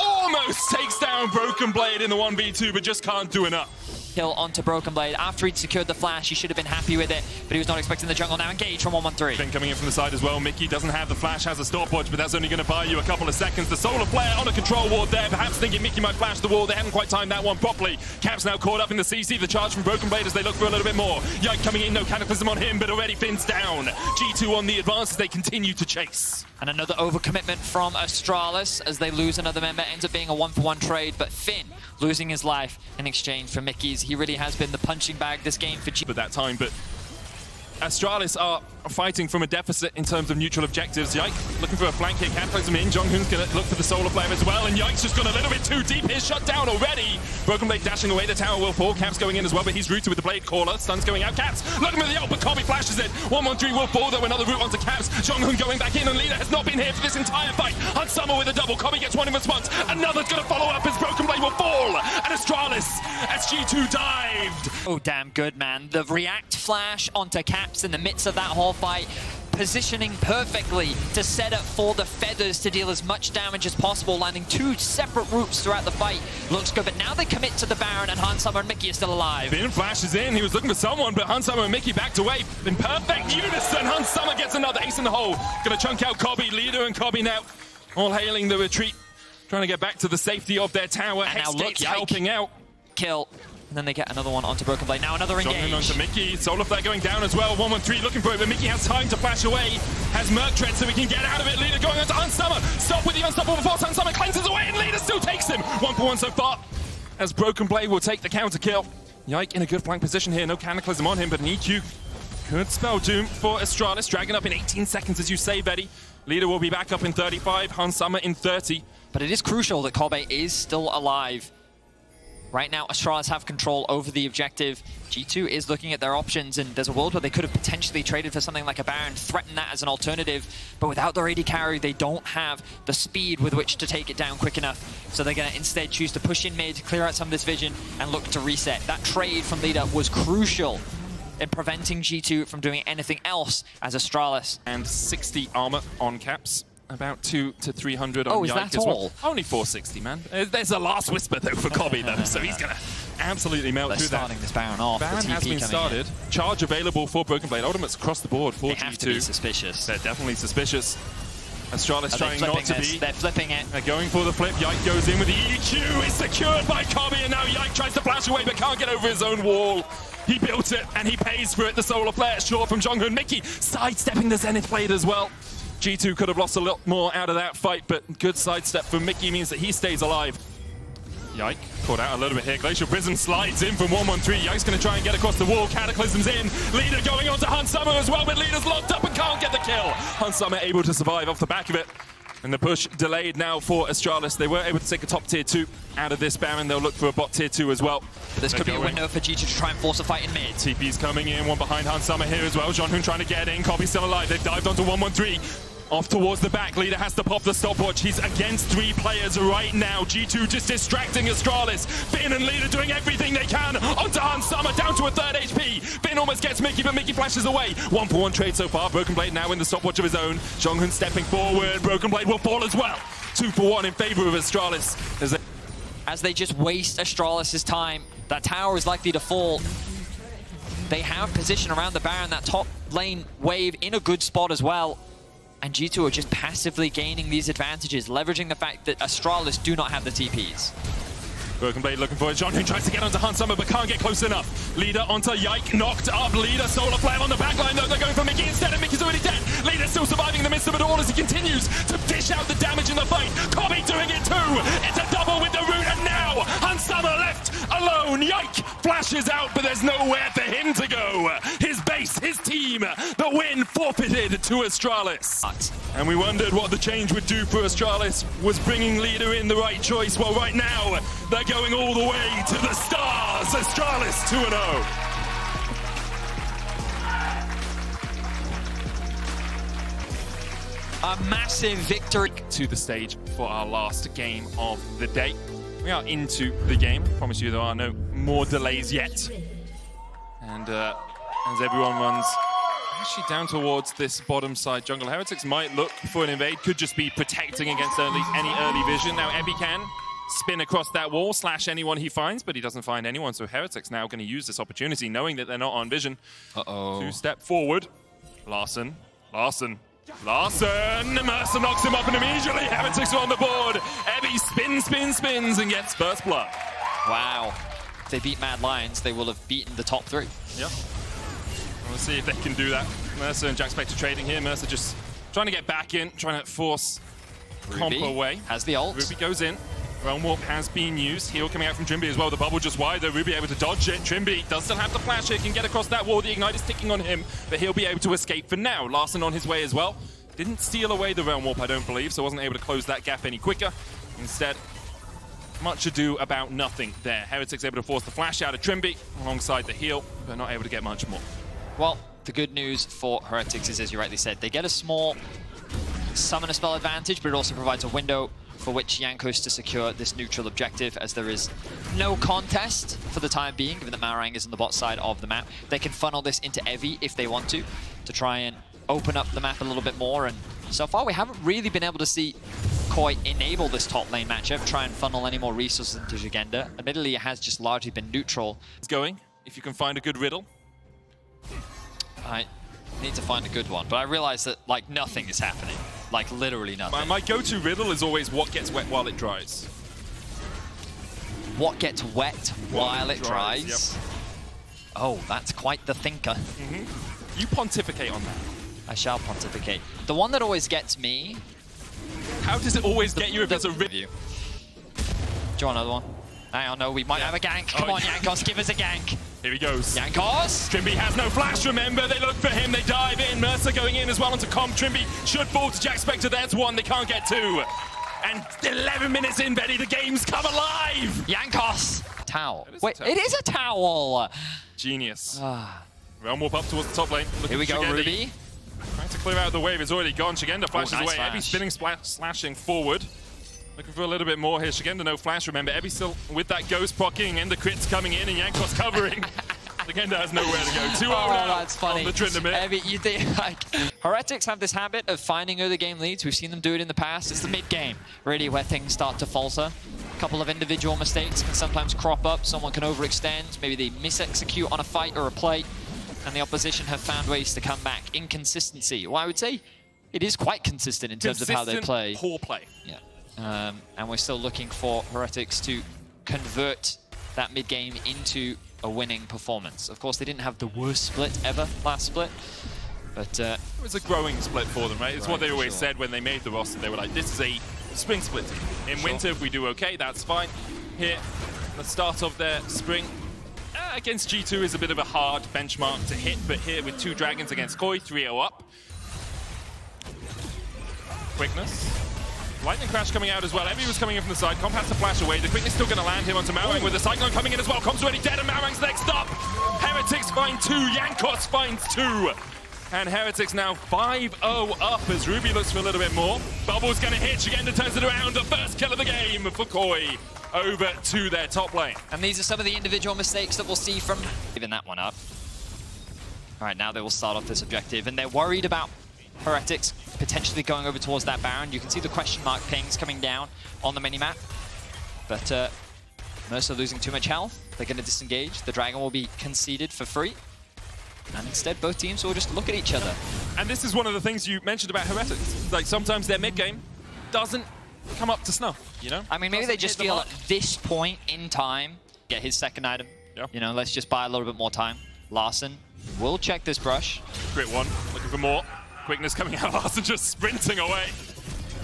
almost takes down Broken Blade in the 1v2, but just can't do enough. Kill onto Broken Blade. After he'd secured the flash, he should have been happy with it, but he was not expecting the jungle. Now engage from 113. Finn coming in from the side as well. Mickey doesn't have the flash, has a stopwatch, but that's only going to buy you a couple of seconds. The Solar Flare on a control ward there, perhaps thinking Mickey might flash the wall. They haven't quite timed that one properly. Cap's now caught up in the CC. The charge from Broken Blade as they look for a little bit more. Yike coming in, no Cataclysm on him, but already Finn's down. G2 on the advance as they continue to chase. And another overcommitment from Astralis as they lose another member. Ends up being a 1-for-1 trade, but Finn losing his life in exchange for Mickey's. He really has been the punching bag this game for G2. At that time, but Astralis are fighting from a deficit in terms of neutral objectives. Yike looking for a flank here, Cataclysm in. Zhonghoon's going to look for the Solar Flare as well, and Yike's just gone a little bit too deep. He's shut down already. Broken Blade dashing away, the tower will fall. Cap's going in as well, but he's rooted with the Blade Caller. Stun's going out. Caps looking for the ult, but Kobe flashes it. 113 will fall though, another route onto Caps. Zhonghoon going back in, and Leader has not been here for this entire fight. Hunt Summer with a double. Kobe gets one in response. Another's going to follow up as Broken Blade will fall. And Astralis, as G2 dived. Oh, damn good, man. The react flash onto Caps in the midst of that whole fight, positioning perfectly to set up for the feathers to deal as much damage as possible, landing two separate routes throughout the fight. Looks good, but now they commit to the Baron, and Hansummer and Mickey are still alive. Finn flashes in. He was looking for someone, but Hansummer and Mickey backed away in perfect unison. Hansummer gets another ace in the hole. Gonna chunk out Kobe. Leader and Kobe now all hailing the retreat, trying to get back to the safety of their tower. And now look, Hexgate's helping out. Kill. And then they get another one onto Broken Blade. Now another engage. Onto Mickey. Solar Flare going down as well. 113 looking for it, but Mickey has time to flash away. Has Merc Tread so he can get out of it. Leader going onto Hansummer. Stop with the unstoppable force. Hansummer cleanses away, and Leader still takes him. 1-for-1 so far, as Broken Blade will take the counter kill. Yike in a good flank position here. No Cataclysm on him, but an EQ could spell doom for Astralis. Dragon up in 18 seconds, as you say, Betty. Leader will be back up in 35. Hansummer in 30. But it is crucial that Kobe is still alive. Right now, Astralis have control over the objective. G2 is looking at their options, and there's a world where they could have potentially traded for something like a Baron, threatened that as an alternative, but without their AD carry, they don't have the speed with which to take it down quick enough. So they're going to instead choose to push in mid, clear out some of this vision, and look to reset. That trade from Leader was crucial in preventing G2 from doing anything else as Astralis. And 60 armor on Caps. About 200 to 300 on Oh, is Yike that as well. all? Only 460, man. There's a last whisper though for Kobe though, so he's gonna absolutely melt They're through that. starting this Baron off. Baron has been started. Charge available for Broken Blade. Ultimates across the board for They G2. have to be suspicious. They're definitely suspicious. Astralis trying not to be. They're flipping it. They're going for the flip. Yike goes in with the EQ. It's secured by Kobe, and now Yike tries to flash away but can't get over his own wall. He built it and he pays for it. The Solar Flare short from Zhonghoon. Mickey sidestepping the Zenith Blade as well. G2 could have lost a lot more out of that fight, but good sidestep from Mickey means that he stays alive. Yike caught out a little bit here. Glacial Prism slides in from 113. Yike's going to try and get across the wall. Cataclysm's in. Leader going on to Hansummer as well, but Leader's locked up and can't get the kill. Hansummer able to survive off the back of it. And the push delayed now for Astralis. They were able to take a top tier 2 out of this Baron. They'll look for a bot tier 2 as well. This could be a window for G2 to try and force a fight in mid. TP's coming in, one behind Hansummer here as well. Zhonghoon trying to get in. Kobe's still alive. They've dived onto 113. Off towards the back. Leader has to pop the stopwatch. He's against 3 players right now. G2 just distracting Astralis. Finn and Leader doing everything they can. Onto Hansummer, down to a 3rd HP. Finn almost gets Mickey, but Mickey flashes away. 1-for-1 trade so far. Broken Blade now in the stopwatch of his own. Zhonghoon stepping forward. Broken Blade will fall as well. 2-for-1 in favor of Astralis. As they just waste Astralis' time, that tower is likely to fall. They have position around the Baron, that top lane wave in a good spot as well. And G2 are just passively gaining these advantages, leveraging the fact that Astralis do not have the TPs. Broken Blade looking for it. John who tries to get onto Hans Summer but can't get close enough. Leader onto Yike, knocked up. Leader, Solar Flare on the backline though. They're going for Mickey instead, and Mickey's already dead. Leader still surviving in the midst of it all as he continues to dish out the damage in the fight. Kobe doing it too. It's a double with the root, and now Hans Summer left alone. Yike flashes out, but there's nowhere for him to go. His base, his team, the win forfeited to Astralis. And we wondered what the change would do for Astralis. Was bringing Leader in the right choice? Well, right now, they're going all the way to the stars. Astralis 2-0. A massive victory. To the stage for our last game of the day. We are into the game. I promise you there are no more delays yet. And as everyone runs actually down towards this bottom side jungle, Heretics might look for an invade. Could just be protecting against any early vision. Now Ebby can spin across that wall, slash anyone he finds, but he doesn't find anyone. So Heretics now going to use this opportunity, knowing that they're not on vision. To step forward. Larson. Mercer knocks him up, and immediately Heretics are on the board. Ebby spins and gets first blood. Wow. If they beat Mad Lions, they will have beaten the top 3. Yeah. We'll see if they can do that. Mercer and Jack Spectre trading here. Mercer just trying to get back in, trying to force Comp away. Has the ult. Ruby goes in. Realm Warp has been used. Heal coming out from Trimby as well. The bubble just wide, though. Ruby able to dodge it. Trimby does still have the flash here. Can get across that wall. The Ignite is ticking on him, but he'll be able to escape for now. Larson on his way as well. Didn't steal away the Realm Warp, I don't believe, so wasn't able to close that gap any quicker. Instead, much ado about nothing there. Heretics able to force the flash out of Trimby alongside the heal, but not able to get much more. Well, the good news for Heretics is, as you rightly said, they get a small summoner spell advantage, but it also provides a window for which Jankos to secure this neutral objective, as there is no contest for the time being, given that Marang is on the bot side of the map. They can funnel this into Evi if they want to try and open up the map a little bit more. And so far, we haven't really been able to see Koi enable this top lane matchup, try and funnel any more resources into Jagenda. Admittedly, it has just largely been neutral. It's going, if you can find a good riddle. I need to find a good one, but I realize that, like, nothing is happening. Like, literally nothing. My go-to riddle is always what gets wet while it dries. What gets wet while it dries? Yep. Oh, that's quite the thinker. You pontificate on that. I shall pontificate. The one that always gets me... How does it always get you if it's a riddle? Do you want another one? Hang on, no, we might have a gank. Come on, Jankos, give us a gank. Here he goes. Jankos! Trimby has no flash, remember. They look for him, they dive in. Mercer going in as well onto Comp. Trimby should fall to Jack Spectre. There's one, they can't get two. And 11 minutes in, Betty, the game's come alive! Jankos! Towel. Wait, it is a towel! Genius. Realm Warp up towards the top lane. Here we go, Ruby. Trying to clear out the wave, it's already gone. Shigenda flashes nice away. flash. Ebby spinning, slashing forward. Looking for a little bit more here. Shigenda no flash, remember. Ebby still with that ghost procking and the crits coming in and Jankos covering. Shigenda has nowhere to go. 2-0 now that's funny. on the Tryndamere. Ebby, you think, like, Heretics have this habit of finding early game leads. We've seen them do it in the past. It's the mid-game, really, where things start to falter. A couple of individual mistakes can sometimes crop up. Someone can overextend. Maybe they mis-execute on a fight or a play, and the opposition have found ways to come back. Inconsistency. Well, I would say it is quite consistent in terms of how they play. Poor play. Yeah. And we're still looking for Heretics to convert that mid-game into a winning performance. Of course, they didn't have the worst split ever last split, but it was a growing split for them, right? It's what they always said when they made the roster. They were like, this is a spring split. In winter, if we do okay, that's fine. Here, the start of their spring against G2 is a bit of a hard benchmark to hit, but here with 2 dragons against Koi, 3-0 up. Quickness. Lightning Crash coming out as well. Ebby was coming in from the side. Comp has to flash away. The quickness still going to land him onto Marang with the Cyclone coming in as well. Comp's already dead and Marang's next up. Heretics find 2. Jankos finds 2. And Heretics now 5-0 up as Ruby looks for a little bit more. Bubble's going to hit. Shigenda turns it around. The first kill of the game for Koi over to their top lane. And these are some of the individual mistakes that we'll see from giving that one up. All right, now they will start off this objective, and they're worried about Heretics potentially going over towards that Baron. You can see the question mark pings coming down on the minimap. But Mercer losing too much health. They're going to disengage. The Dragon will be conceded for free. And instead, both teams will just look at each other. And this is one of the things you mentioned about Heretics. Like, sometimes their mid-game doesn't come up to snuff, you know? I mean, maybe they just feel at this point in time, get his second item. Yeah. You know, let's just buy a little bit more time. Larssen will check this brush. Grit one, looking for more. Quickness coming out, Larssen just sprinting away.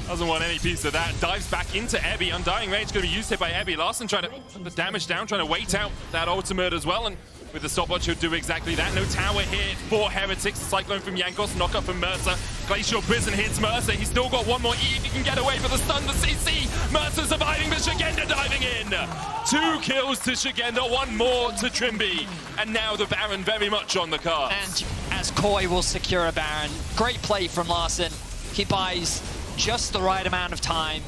Doesn't want any piece of that. Dives back into Ebby. Undying Rage going to be used here by Ebby. Larssen trying to put the damage down, trying to wait out that ultimate as well. And with the stopwatch, he'll do exactly that. No tower here for Heretics. Cyclone from Jankos, knockup from Mercer. Glacial Prison hits Mercer. He's still got one more E if he can get away for the stun. The CC. Mercer surviving, but Shigenda diving in. 2 kills to Shigenda, 1 more to Trimby. And now the Baron very much on the cards. And as Koi will secure a Baron, great play from Larssen. He buys just the right amount of time,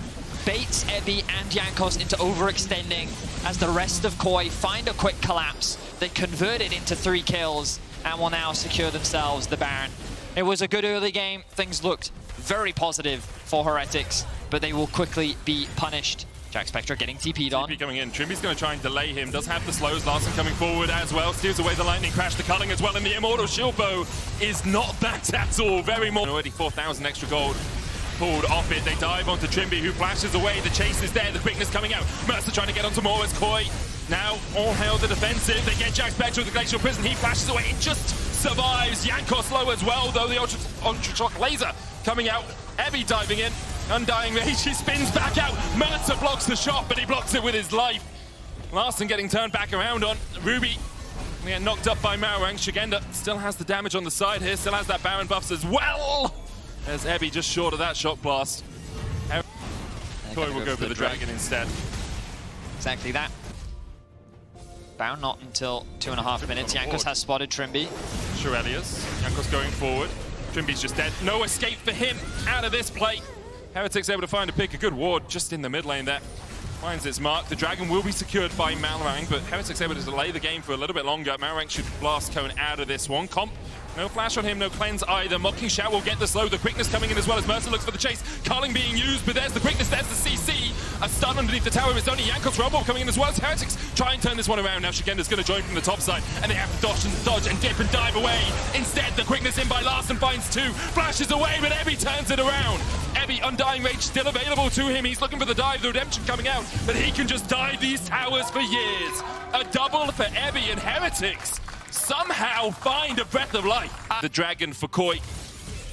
baits Ebby and Jankos into overextending as the rest of Koi find a quick collapse. They convert it into 3 kills and will now secure themselves the Baron. It was a good early game. Things looked very positive for Heretics, but they will quickly be punished. Jack Spectra getting TP'd on. TP coming in. Trimby's going to try and delay him. Does have the slows. Larssen coming forward as well. Steers away the lightning crash. The culling as well. And the Immortal Shield Bow is not that at all. Very more. Already 4,000 extra gold pulled off it. They dive onto Trimby, who flashes away. The chase is there. The quickness coming out. Mercer trying to get onto more as Koi. Now all hail the defensive. They get Jack Spectra with the Glacial Prison. He flashes away. He just survives. Jankos low as well, though. The Ultra Shock Laser coming out. Ebby diving in. Undying Rage. He spins back out. Mercer blocks the shot, but he blocks it with his life. Larssen getting turned back around on Ruby. We get knocked up by Marowang. Shigenda still has the damage on the side here. Still has that Baron buffs as well. There's Ebby just short of that shock blast. Koi will go for the dragon instead. Exactly that. Baron not until 2.5 minutes. Jankos has spotted Trimby. Shirelius. Jankos going forward. Trimby's just dead. No escape for him out of this play. Heretics able to find a pick. A good ward just in the mid lane there. Finds its mark. The dragon will be secured by Malrang, but Heretics able to delay the game for a little bit longer. Malrang should blast Cone out of this one. Comp. No flash on him, no cleanse either. Mocking Shout will get the slow. The quickness coming in as well as Mercer looks for the chase. Culling being used, but there's the quickness, there's the CC. A stun underneath the tower. It's only Jankos Rumble coming in as well as Heretics try and turn this one around. Now Shigenda's going to join from the top side, and they have to dodge and dip and dive away. Instead, the quickness in by Larssen finds 2. Flashes away, but Ebby turns it around. Ebby, Undying Rage still available to him. He's looking for the dive, the redemption coming out, but he can just dive these towers for years. A double for Ebby, and Heretics somehow find a breath of life. The dragon for Koi.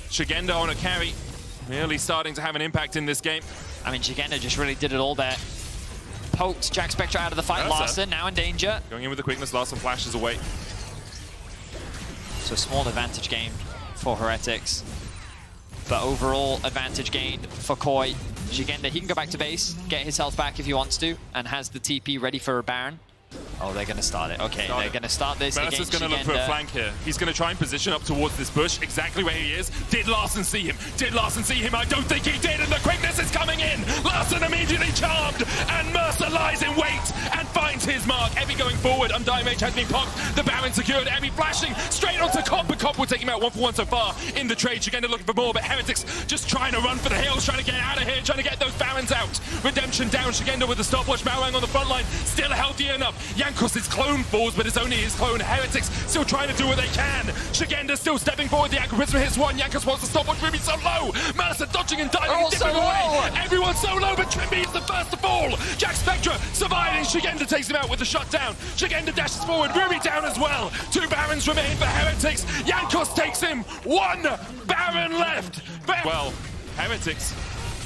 Shigenda on a carry. Really starting to have an impact in this game. I mean, Shigenda just really did it all there. Poked Jack Spectra out of the fight. Larssen now in danger. Going in with the quickness. Larssen flashes away. So small advantage gained for Heretics. But overall advantage gained for Koi. Shigenda, he can go back to base, get his health back if he wants to, and has the TP ready for a Baron. Oh, they're going to start it. Okay, they're going to start this against Mercer's going to look for a flank here. He's going to try and position up towards this bush, exactly where he is. Did Larssen see him? Did Larssen see him? I don't think he did, and the quickness is coming in. Larssen immediately charmed, and Mercer lies in wait and finds his mark. Ebby going forward. Undying Rage has been popped. The Baron secured. Ebby flashing straight onto Comp, but Comp will take him out 1-for-1 so far in the trade. Shigenda looking for more, but Heretics just trying to run for the hills, trying to get out of here, trying to get those Barons out. Redemption down. Shigenda with the stopwatch. Marowang on the front line, still healthy enough. Jankos is clone falls, but it's only his clone. Heretics still trying to do what they can. Shigenda still stepping forward. The Aqua Prism hits 1. Jankos wants to stop. Ruby so low. Mercer dodging and diving and dipping away. Everyone's so low, but Trimby is the first to fall. Jack Spectra surviving. Shigenda takes him out with the shutdown. Shigenda dashes forward. Ruby down as well. 2 Barons remain for Heretics. Jankos takes him. 1 Baron left. Well, Heretics.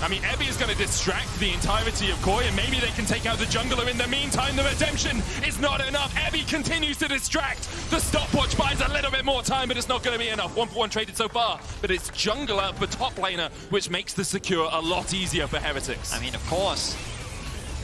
I mean, Ebby is going to distract the entirety of Koi, and maybe they can take out the jungler. In the meantime, the redemption is not enough. Ebby continues to distract. The stopwatch buys a little bit more time, but it's not going to be enough. 1-for-1 traded so far, but it's jungler for top laner, which makes the secure a lot easier for Heretics. I mean, of course,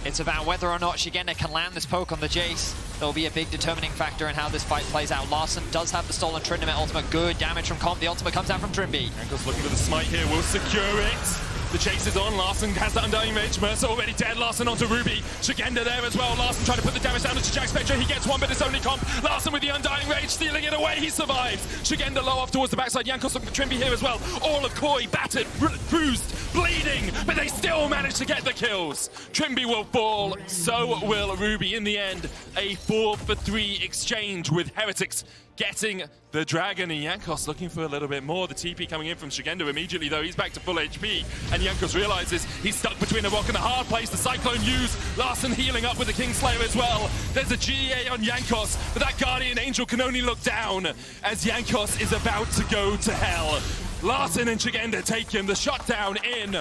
it's about whether or not Shigenda can land this poke on the Jace. There'll be a big determining factor in how this fight plays out. Larssen does have the stolen Trinity ultimate. Good damage from Comp. The ultimate comes out from Trimby. Jankos looking for the smite here. Will secure it. The chase is on. Larssen has the Undying Rage. Mercer already dead. Larssen onto Ruby. Shigenda there as well. Larssen trying to put the damage down to Jack Spectra. He gets 1, but it's only Comp. Larssen with the Undying Rage, stealing it away. He survives. Shigenda low off towards the backside. Jankos looking for Trimby here as well. All of Koi battered, bruised, bleeding, but they still manage to get the kills. Trimby will fall. So will Ruby in the end. A 4-for-3 exchange with Heretics getting the Dragon, and Jankos looking for a little bit more. The TP coming in from Shigendo immediately, though. He's back to full HP, and Jankos realizes he's stuck between a rock and a hard place. The Cyclone used, Larssen healing up with the Kingslayer as well. There's a GA on Jankos, but that Guardian Angel can only look down as Jankos is about to go to hell. Larssen and Shigendo take him, the shutdown in,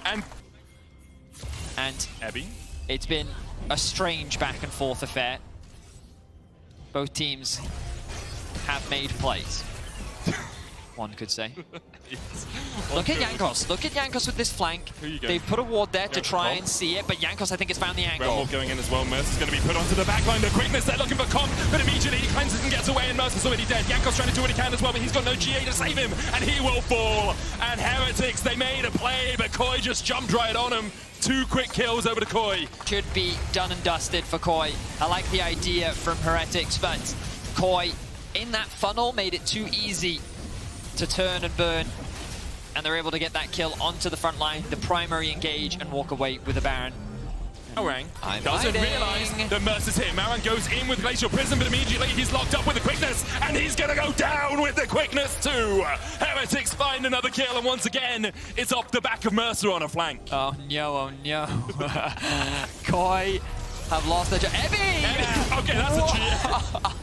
and Ebby. It's been a strange back and forth affair. Both teams have made plays, one could say. Yes. Look at Jankos. Look at Jankos with this flank. They've put a ward there to try and see it, but Jankos, I think, has found the angle. Realm going in as well. Mercer's going to be put onto the backline. The quickness, they're looking for Comp, but immediately he cleanses and gets away, and Mercer's already dead. Jankos trying to do what he can as well, but he's got no GA to save him, and he will fall. And Heretics, they made a play, but Koi just jumped right on him. 2 quick kills over to Koi. Should be done and dusted for Koi. I like the idea from Heretics, but Koi, in that funnel, made it too easy to turn and burn. And they're able to get that kill onto the front line, the primary engage, and walk away with the Baron. Maoran doesn't realize that Mercer's hit. Maoran goes in with Glacial Prism, but immediately he's locked up with the quickness, and he's going to go down with the quickness too. Heretics find another kill, and once again, it's off the back of Mercer on a flank. Oh no, Koi have lost their Ebby! Okay, that's a GA.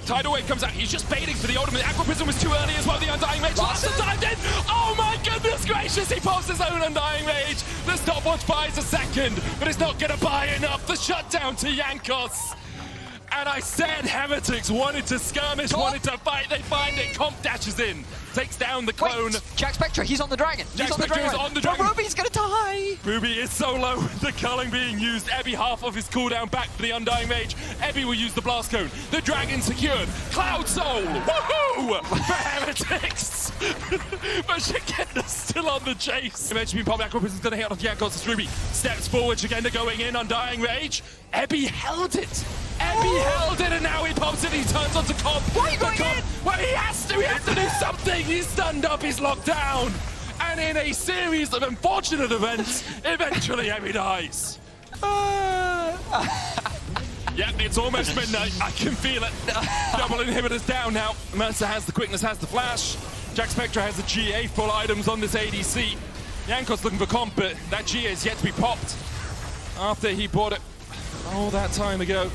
Tidal Wave comes out, he's just baiting for the ultimate. Aqua Prism was too early as well, the Undying Rage. Larssen dived in! Oh my goodness gracious, he pops his own Undying Rage! The stopwatch buys a second, but it's not gonna buy enough. The shutdown to Jankos. And I said Heretics wanted to skirmish, wanted to fight, they find it. Comp dashes in, takes down the clone. Wait, Jack Spectra, he's on the Dragon. Jack Spectra is on the Dragon. But Ruby's gonna die. Ruby is so low, the culling being used. Ebby half of his cooldown back for the Undying Rage. Ebby will use the Blast Cone. The Dragon secured. Cloud Soul, woohoo! For Heretics! But Shigenda's still on the chase. Eventually, Pop Aqua Prism's gonna hit on Jankos as Ruby steps forward. Shigenda going in, Undying Rage. Ebby held it. Ebby held it, and now he pops it. He turns onto Comp. Why are you going in? Well, he has to do something. He's stunned up. He's locked down. And in a series of unfortunate events, eventually Ebby dies. Yep, it's almost midnight. I can feel it. Double inhibitors down now. Mercer has the quickness, has the flash. Jack Spectra has the GA full items on this ADC. Jankos looking for Comp, but that GA is yet to be popped after he bought it all that time ago.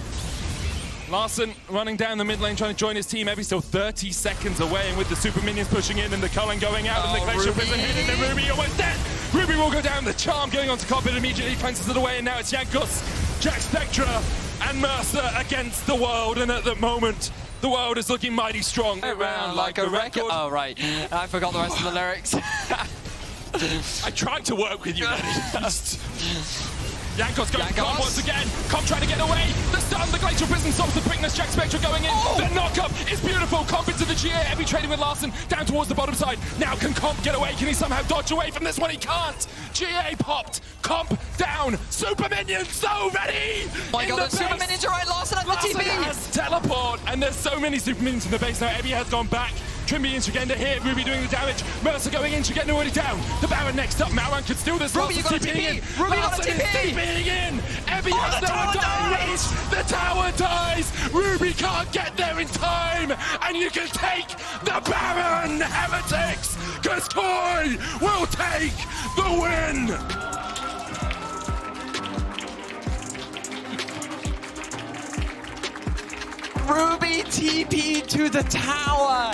Larssen running down the mid lane trying to join his team. Ebby's still 30 seconds away, and with the super minions pushing in and the culling going out and the Glacial Prison hitting the Ruby almost dead. Ruby will go down, the charm going on to Comp, and immediately fences it away, and now it's Jankos, Jack Spectra and Mercer against the world, and at the moment the world is looking mighty strong. Around like a record. Oh right, I forgot the rest of the lyrics. I tried to work with you, Jankos going for Comp once again. Comp trying to get away. The stun, the Glacial Prison stops the quickness. Jack Spectra going in. The knock-up is beautiful. Comp into the GA. Ebby trading with Larssen down towards the bottom side. Now can Comp get away? Can he somehow dodge away from this one? He can't. GA popped. Comp down. Super minions so ready. Oh my god, the super minions are right. Larssen at the Larssen TP. has teleport, and there's so many super minions in the base now. Ebby has gone back. Trimby and Shigenda here, Ruby doing the damage. Mercer going in, Shigenda already down. The Baron next up, Maoran could steal this. Ruby, you got a TP! Ruby got a TP! TPing in! Ebby has no Undying Rage! The tower dies! Ruby can't get there in time! And you can take the Baron, Heretics! Because Koi will take the win! Ruby TP to the tower.